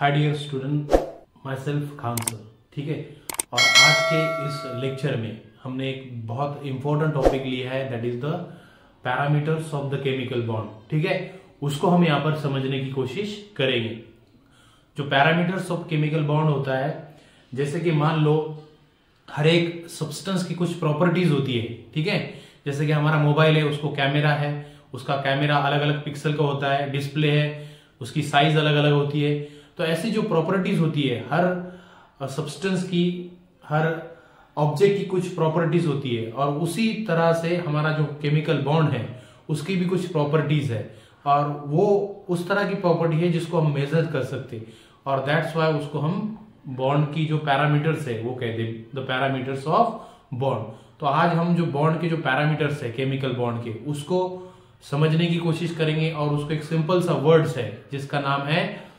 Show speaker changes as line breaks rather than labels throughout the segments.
Hi dear student, my self Khan sir. ठीक है, और आज के इस लेक्चर में हमने एक बहुत इंपॉर्टेंट टॉपिक लिया है, that is the parameters of the chemical bond. ठीक है, उसको हम यहाँ पर समझने की कोशिश करेंगे। जो पैरामीटर्स ऑफ केमिकल बॉन्ड होता है, जैसे कि मान लो हर एक सब्सटेंस की कुछ प्रॉपर्टीज होती है। ठीक है, जैसे कि हमारा मोबाइल है, उसको कैमरा है, उसका कैमरा अलग अलग पिक्सल का होता है, डिस्प्ले है, उसकी साइज अलग अलग होती है। तो ऐसी जो प्रॉपर्टीज होती है, हर सब्सटेंस की, हर ऑब्जेक्ट की कुछ प्रॉपर्टीज होती है, और उसी तरह से हमारा जो केमिकल बॉन्ड है उसकी भी कुछ प्रॉपर्टीज है, और वो उस तरह की प्रॉपर्टी है जिसको हम मेजर कर सकते हैं, और दैट्स वाई उसको हम बॉन्ड की जो पैरामीटर्स है वो कहते हैं द पैरामीटर्स ऑफ बॉन्ड। तो आज हम जो बॉन्ड के जो पैरामीटर्स है केमिकल बॉन्ड के, उसको समझने की कोशिश करेंगे, और उसको एक सिंपल सा वर्ड्स है जिसका नाम है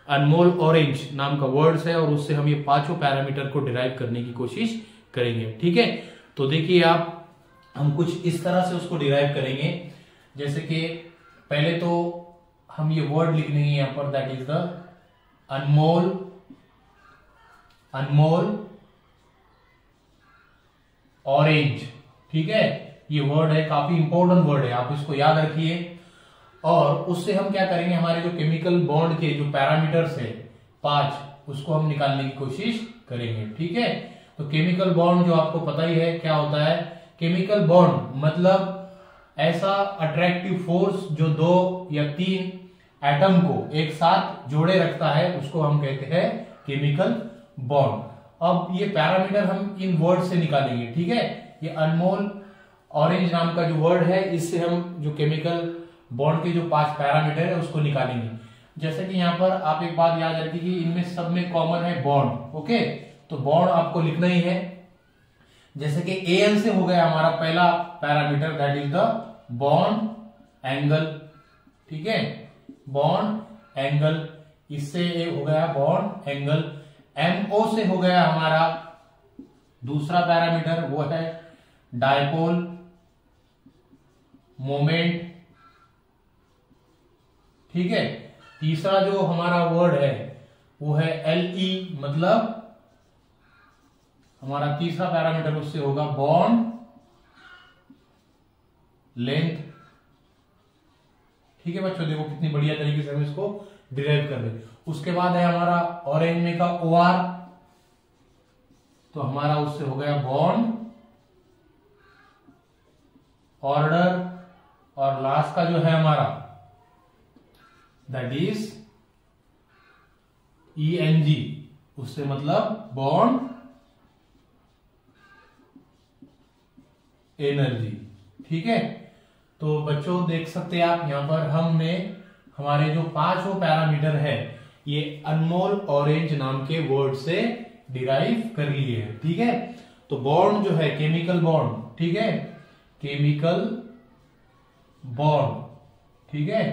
अनमोल ऑरेंज नाम का वर्ड्स है, और उससे हम ये पांचों पैरामीटर को डिराइव करने की कोशिश करेंगे। ठीक है, तो देखिए आप, हम कुछ इस तरह से उसको डिराइव करेंगे। जैसे कि पहले तो हम ये वर्ड लिख लेंगे यहां पर, that is the Anmol orange. ठीक है, ये वर्ड है, काफी इंपॉर्टेंट वर्ड है, आप इसको याद रखिए। और उससे हम क्या करेंगे, हमारे जो केमिकल बॉन्ड के जो पैरामीटर्स है 5, उसको हम निकालने की कोशिश करेंगे। ठीक है, तो केमिकल बॉन्ड जो आपको पता ही है क्या होता है। केमिकल बॉन्ड मतलब ऐसा अट्रैक्टिव फोर्स जो 2 या 3 एटम को एक साथ जोड़े रखता है, उसको हम कहते हैं केमिकल बॉन्ड। अब ये पैरामीटर हम इन वर्ड से निकालेंगे। ठीक है, ये अनमोल ऑरेंज नाम का जो वर्ड है, इससे हम जो केमिकल बॉन्ड के जो 5 पैरामीटर है उसको निकालेंगे। जैसे कि यहाँ पर आप एक बात याद रखिए कि इनमें सब में कॉमन है बॉन्ड। ओके, तो बॉन्ड आपको लिखना ही है। जैसे कि एन से हो गया हमारा पहला parameter, that is the bond angle. ठीक है, बॉन्ड एंगल, इससे हो गया बॉन्ड एंगल। एमओ से हो गया हमारा दूसरा पैरामीटर, वो है डायपोल मोमेंट। ठीक है, तीसरा जो हमारा वर्ड है वो है एलई, मतलब हमारा तीसरा पैरामीटर उससे होगा बॉन्ड लेंथ। ठीक है बच्चों, देखो कितनी बढ़िया तरीके से हम इसको डिराइव कर रहे हैं। उसके बाद है हमारा ऑरेंज में का ओआर, तो हमारा उससे हो गया बॉन्ड ऑर्डर। और लास्ट का जो है हमारा दैट इज ENG, उससे मतलब बॉन्ड एनर्जी। ठीक है, तो बच्चों देख सकते हैं आप, यहां पर हमने हमारे जो 5 पैरामीटर है ये अनमोल ऑरेंज नाम के वर्ड से डिराइव कर लिए हैं। ठीक है, तो बॉन्ड जो है केमिकल बॉन्ड, ठीक है, केमिकल बॉन्ड, ठीक है,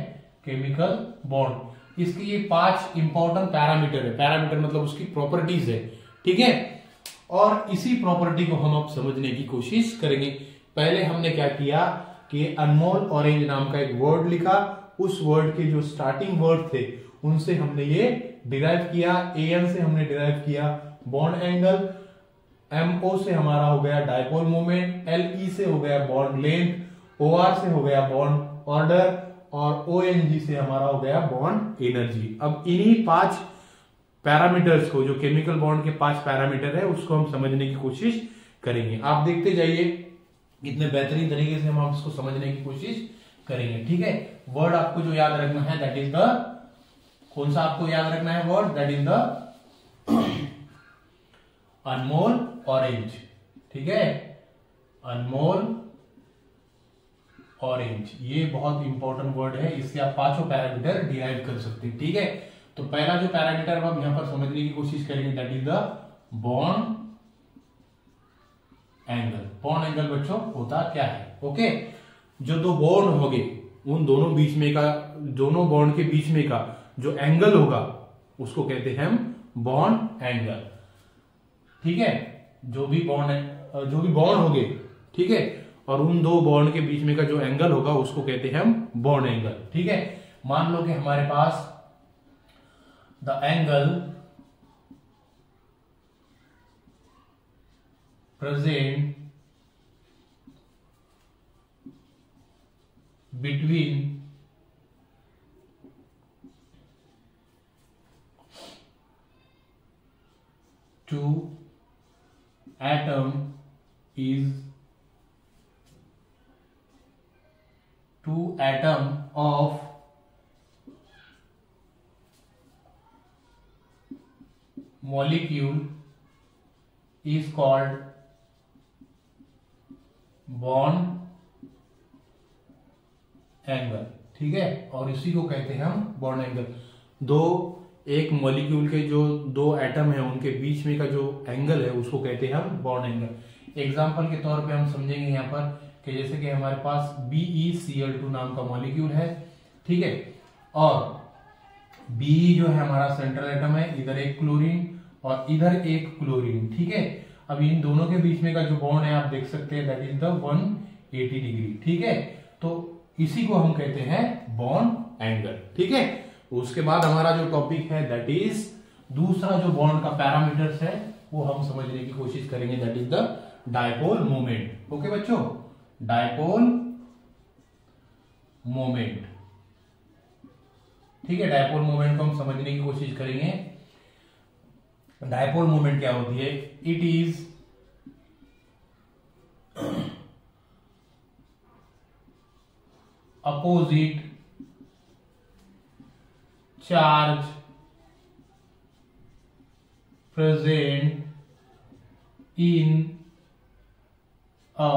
केमिकल बॉन्ड, इसके ये 5 इंपॉर्टेंट पैरामीटर है। पैरामीटर मतलब उसकी प्रॉपर्टीज है। ठीक है, और इसी प्रॉपर्टी को हम अब समझने की कोशिश करेंगे। पहले हमने क्या किया कि अनमोल ऑरेंज नाम का एक वर्ड लिखा, उस वर्ड के जो स्टार्टिंग वर्ड थे उनसे हमने ये डिराइव किया। एन से हमने डिराइव किया बॉन्ड एंगल, एमओ से हमारा हो गया डायपोल मोमेंट, एलई से हो गया बॉन्ड लेंथ, ओआर से हो गया बॉन्ड ऑर्डर, और ओएनजी से हमारा हो गया बॉन्ड एनर्जी। अब इन्हीं 5 पैरामीटर्स को, जो केमिकल बॉन्ड के 5 पैरामीटर है, उसको हम समझने की कोशिश करेंगे। आप देखते जाइए कितने बेहतरीन तरीके से हम इसको समझने की कोशिश करेंगे। ठीक है, वर्ड आपको जो याद रखना है दैट इज द, कौन सा आपको याद रखना है word, that is the Anmol orange. ठीक है, अनमोल ऑरेंज, ये बहुत इंपॉर्टेंट वर्ड है, इससे आप 5 पैरामीटर डिराइव कर सकते हैं। ठीक है, तो पहला जो पैरामीटर हम यहां पर समझने की कोशिश करेंगे that is the bond angle. Bond angle बच्चों होता क्या है। ओके, जो 2 बॉन्ड होंगे उन दोनों बीच में का, दोनों बॉन्ड के बीच में का जो एंगल होगा उसको कहते हैं हम बॉन्ड एंगल। ठीक है, जो भी बॉन्ड होंगे, ठीक है, और उन 2 बॉन्ड के बीच में का जो एंगल होगा उसको कहते हैं हम बॉन्ड एंगल। ठीक है, मान लो कि हमारे पास the angle present between two atom is two atom of molecule is called bond angle. ठीक है, और इसी को कहते हैं हम बॉन्ड एंगल। एक मॉलिक्यूल के जो दो एटम है उनके बीच में का जो एंगल है उसको कहते हैं हम बॉन्ड एंगल। एग्जांपल के तौर पे हम समझेंगे यहाँ पर कि जैसे कि हमारे पास BeCl2 नाम का मॉलिक्यूल है, ठीक है, और Be जो है हमारा सेंट्रल एटम है, इधर एक क्लोरीन और इधर एक क्लोरीन। ठीक है, अब इन दोनों के बीच में का जो बॉन्ड है आप देख सकते हैं, दैट इज द 180 डिग्री। ठीक है, तो इसी को हम कहते हैं बॉन्ड एंगल। ठीक है, उसके बाद हमारा जो टॉपिक है दैट इज दूसरा जो बॉन्ड का पैरामीटर्स है वो हम समझने की कोशिश करेंगे, that is the dipole moment. Okay बच्चों, डायपोल मोमेंट। ठीक है, डायपोल मोमेंट को हम समझने की कोशिश करेंगे। डायपोल मोमेंट क्या होती है? It is opposite charge present in a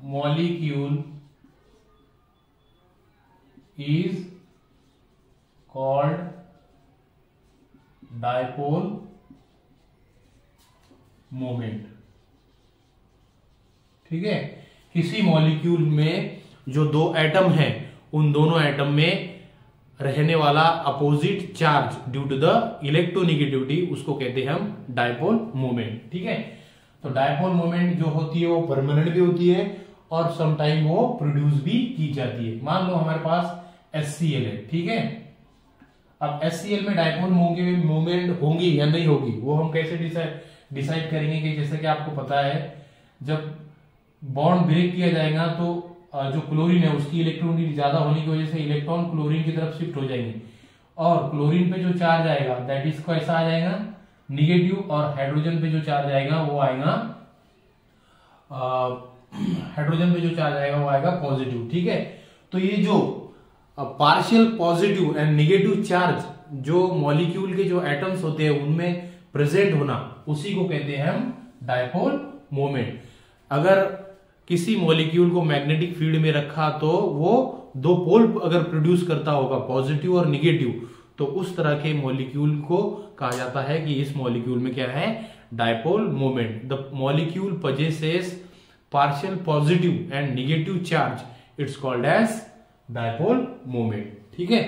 molecule is called dipole moment। ठीक है, किसी मॉलिक्यूल में जो दो एटम हैं उन दोनों एटम में रहने वाला opposite charge due to the electronegativity उसको कहते हैं हम डायपोल मोमेंट। ठीक है, तो डायपोल मोमेंट जो होती है वो परमानेंट भी होती है और सम टाइम वो प्रोड्यूस भी की जाती है। मान लो हमारे पास HCl है, ठीक है, अब HCl में डायपोल मोमेंट होंगी या नहीं होगी वो हम कैसे डिसाइड करेंगे कि जैसे कि आपको पता है जब बॉन्ड ब्रेक किया जाएगा तो जो क्लोरीन है उसकी इलेक्ट्रॉनिक ज्यादा होने की वजह से इलेक्ट्रॉन क्लोरीन की तरफ शिफ्ट हो जाएंगे और क्लोरीन पे जो चार्ज आएगा दैट इज कैसा आ जाएगा निगेटिव, और हाइड्रोजन पे जो चार्ज आएगा वो आएगा पॉजिटिव। ठीक है, तो ये जो partial positive and negative charge जो मॉलिक्यूल के जो एटम्स होते हैं उनमें प्रेजेंट होना उसी को कहते हैं हम डायपोल मोमेंट। अगर किसी मॉलिक्यूल को मैग्नेटिक फील्ड में रखा तो वो दो पोल अगर प्रोड्यूस करता होगा पॉजिटिव और निगेटिव, तो उस तरह के मॉलिक्यूल को कहा जाता है कि इस मॉलिक्यूल में क्या है, dipole moment. The molecule possesses partial positive and negative charge, it's called as dipole moment. ठीक है,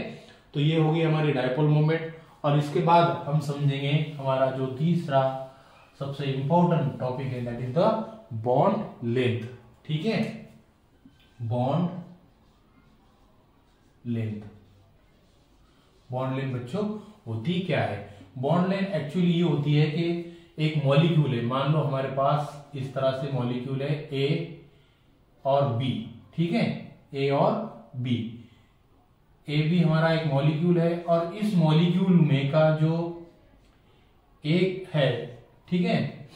तो ये होगी हमारी डायपोल मोमेंट। और इसके बाद हम समझेंगे हमारा जो तीसरा सबसे इंपॉर्टेंट टॉपिक है that is the bond length. ठीक है, बॉन्ड लेंथ। बॉन्ड लेंथ बच्चों होती क्या है? बॉन्ड लेंथ एक्चुअली ये होती है कि एक मॉलिक्यूल है, मान लो हमारे पास इस तरह से मॉलिक्यूल है ए और बी। ठीक है, ए और बी, ए बी हमारा एक मॉलिक्यूल है और इस मॉलिक्यूल में का जो एक है, ठीक है,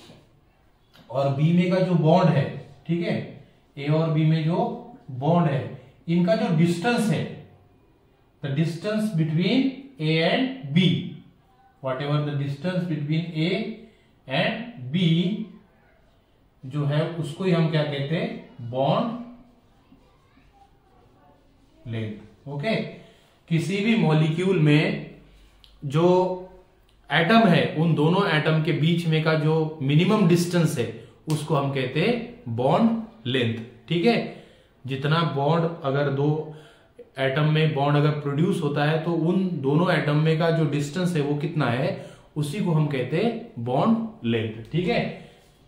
और बी में का जो बॉन्ड है, ठीक है, ए और बी में जो बॉन्ड है इनका जो डिस्टेंस है, the distance between A and B, whatever the distance between A and B जो है उसको ही हम क्या कहते हैं, बॉन्ड लेंथ। ओके, किसी भी मॉलिक्यूल में जो एटम है उन दोनों एटम के बीच में का जो मिनिमम डिस्टेंस है उसको हम कहते हैं बॉन्ड लेंथ। ठीक है, जितना बॉन्ड अगर दो एटम में बॉन्ड अगर प्रोड्यूस होता है तो उन दोनों एटम में का जो डिस्टेंस है वो कितना है उसी को हम कहते हैं बॉन्ड लेंथ। ठीक है,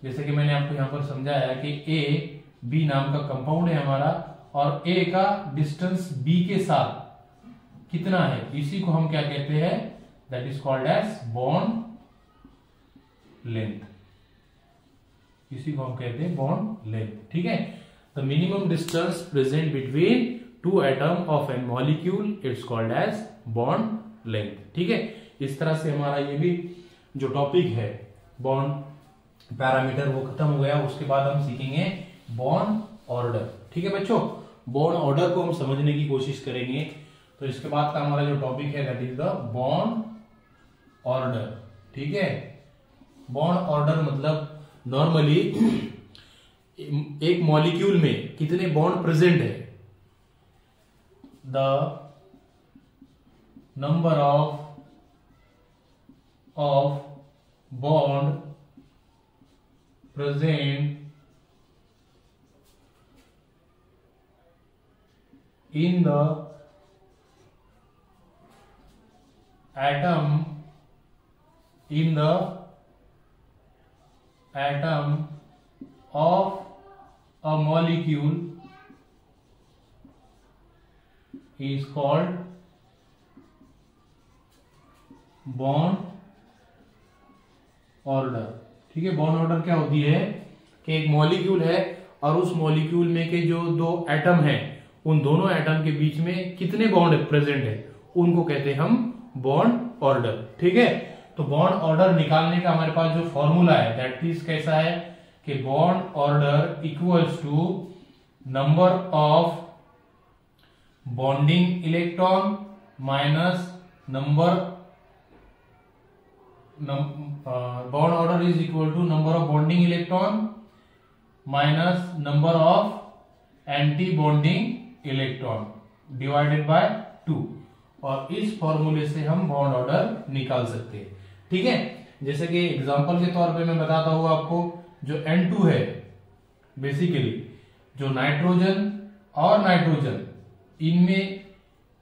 जैसे कि मैंने आपको यहां पर समझाया कि ए बी नाम का कंपाउंड है हमारा और ए का डिस्टेंस बी के साथ कितना है, इसी को हम क्या कहते हैं, that is called as bond length, इसी को हम कहते हैं बॉन्ड लेंथ। ठीक है, the minimum distance present between two atom of an molecule it's called as bond length. ठीक है, इस तरह से हमारा ये भी जो टॉपिक है बॉन्ड पैरामीटर वो खत्म हो गया। उसके बाद हम सीखेंगे बॉन्ड ऑर्डर। ठीक है बच्चों, बॉन्ड ऑर्डर को हम समझने की कोशिश करेंगे। तो इसके बाद का हमारा जो टॉपिक है that is the bond order. ठीक है, बॉन्ड ऑर्डर मतलब नॉर्मली एक मॉलिक्यूल में कितने बॉन्ड प्रेजेंट है, the number of bond present in the atom of a molecule is called bond order। ठीक है, बॉन्ड ऑर्डर क्या होती है कि एक मॉलिक्यूल है और उस मॉलिक्यूल में के जो दो एटम हैं उन दोनों एटम के बीच में कितने बॉन्ड प्रेजेंट है उनको कहते हैं हम बॉन्ड ऑर्डर। ठीक है, तो बॉन्ड ऑर्डर निकालने का हमारे पास जो फॉर्मूला है दैट इज कैसा है कि bond order equals to number of bonding electron minus number, bond order is equal to number of bonding electron minus number of anti bonding electron divided by 2, और इस फॉर्मूले से हम बॉन्ड ऑर्डर निकाल सकते हैं। ठीक है, जैसे कि एग्जांपल के तौर पे मैं बताता हूं आपको, जो N2 है बेसिकली जो नाइट्रोजन और नाइट्रोजन इनमें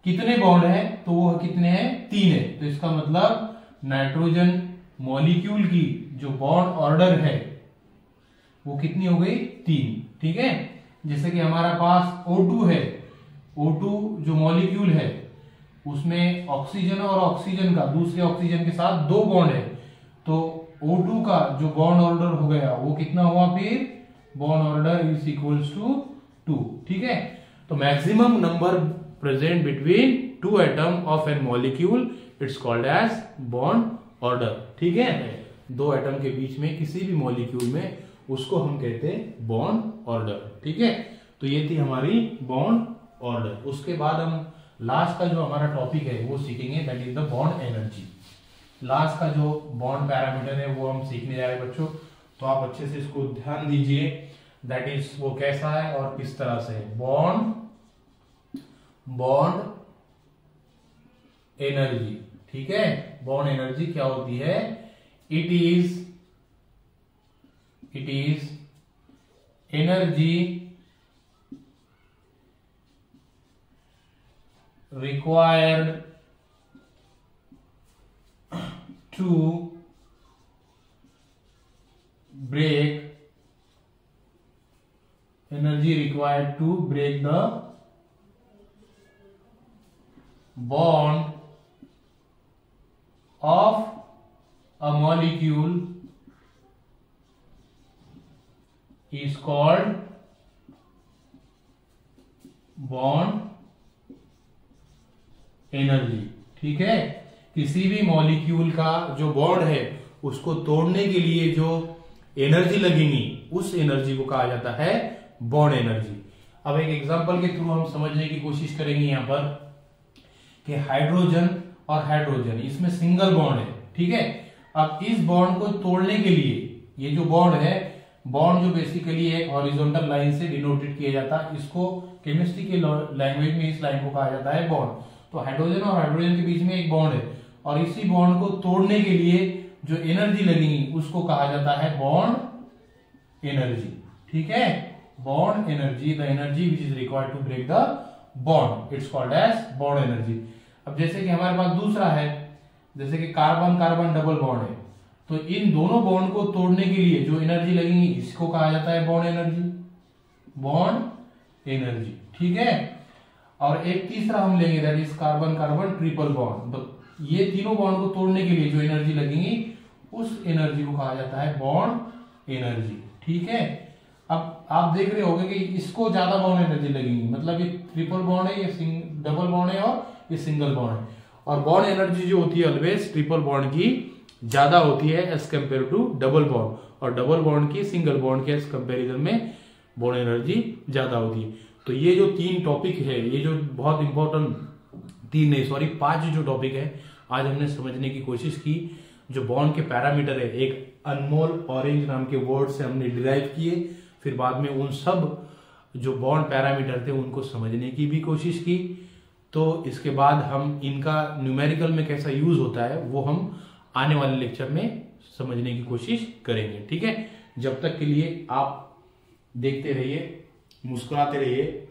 कितने बॉन्ड है, तो वो कितने हैं, 3 है। तो इसका मतलब नाइट्रोजन मॉलिक्यूल की जो बॉन्ड ऑर्डर है वो कितनी हो गई, 3। ठीक है, जैसे कि हमारा पास O2 है, O2 जो मॉलिक्यूल है उसमें ऑक्सीजन और ऑक्सीजन का दूसरे ऑक्सीजन के साथ 2 बॉन्ड है, तो O2 का जो बॉन्ड ऑर्डर हो गया वो कितना हुआ, फिर bond order is equals to 2। ठीक है, तो maximum number present between 2 atom of an molecule it's called as bond order. ठीक है, 2 एटम के बीच में किसी भी मॉलिक्यूल में उसको हम कहते हैं बॉन्ड ऑर्डर। ठीक है, तो ये थी हमारी बॉन्ड ऑर्डर। उसके बाद हम लास्ट का जो हमारा टॉपिक है वो सीखेंगे that is the bond energy. Last का जो बॉन्ड पैरामीटर है वो हम सीखने जा रहे हैं बच्चों, तो आप अच्छे से इसको ध्यान दीजिए, दैट इज वो कैसा है और किस तरह से है। Bond energy. ठीक है, बॉन्ड एनर्जी क्या होती है, it is energy required to break the bond of a molecule is called bond energy. ठीक है, किसी भी मॉलिक्यूल का जो बॉन्ड है उसको तोड़ने के लिए जो एनर्जी लगेगी उस एनर्जी को कहा जाता है बॉन्ड एनर्जी। अब एक एग्जांपल के थ्रू हम समझने की कोशिश करेंगे यहां पर कि हाइड्रोजन और हाइड्रोजन इसमें सिंगल बॉन्ड है। ठीक है, अब इस बॉन्ड को तोड़ने के लिए ये जो बॉन्ड है, बॉन्ड जो बेसिकली एक हॉरिजॉन्टल लाइन से डिनोटेड किया जाता है, इसको केमिस्ट्री के लैंग्वेज में इस लाइन को कहा जाता है बॉन्ड। तो हाइड्रोजन और हाइड्रोजन के बीच में एक बॉन्ड है और इसी बॉन्ड को तोड़ने के लिए जो एनर्जी लगेगी उसको कहा जाता है बॉन्ड एनर्जी। ठीक है, bond energy, the energy which is required to break the bond it's called as bond energy. अब जैसे कि हमारे पास दूसरा है, जैसे कि कार्बन कार्बन डबल बॉन्ड है, तो इन दोनों बॉन्ड को तोड़ने के लिए जो एनर्जी लगेगी इसको कहा जाता है बॉन्ड एनर्जी। ठीक है, और एक तीसरा हम लेंगे, that is carbon carbon triple bond. तो ये तीनों बॉन्ड को तोड़ने के लिए जो एनर्जी लगेगी उस एनर्जी को कहा जाता है बॉन्ड एनर्जी। ठीक है, अब आप देख रहे होंगे कि इसको ज्यादा बॉन्ड एनर्जी लगेगी, मतलब ये ट्रिपल बॉन्ड है, ये डबल बॉन्ड है और ये सिंगल बॉन्ड है। और बॉन्ड एनर्जी जो होती है ऑलवेज ट्रिपल बॉन्ड की ज्यादा होती है as compare to double bond, और डबल बॉन्ड की सिंगल बॉन्ड के कंपेरिजन में बॉन्ड एनर्जी ज्यादा होती है। तो ये जो 3 टॉपिक है, ये जो बहुत इंपॉर्टेंट 5 जो टॉपिक है आज हमने समझने की कोशिश की। जो बॉन्ड के पैरामीटर है एक अनमोल ऑरेंज नाम के वर्ड से हमने डिराइव किए, फिर बाद में उन सब जो बॉन्ड पैरामीटर थे उनको समझने की भी कोशिश की। तो इसके बाद हम इनका न्यूमेरिकल में कैसा यूज होता है वो हम आने वाले लेक्चर में समझने की कोशिश करेंगे। ठीक है, जब तक के लिए आप देखते रहिए, मुस्कुराते रहिए,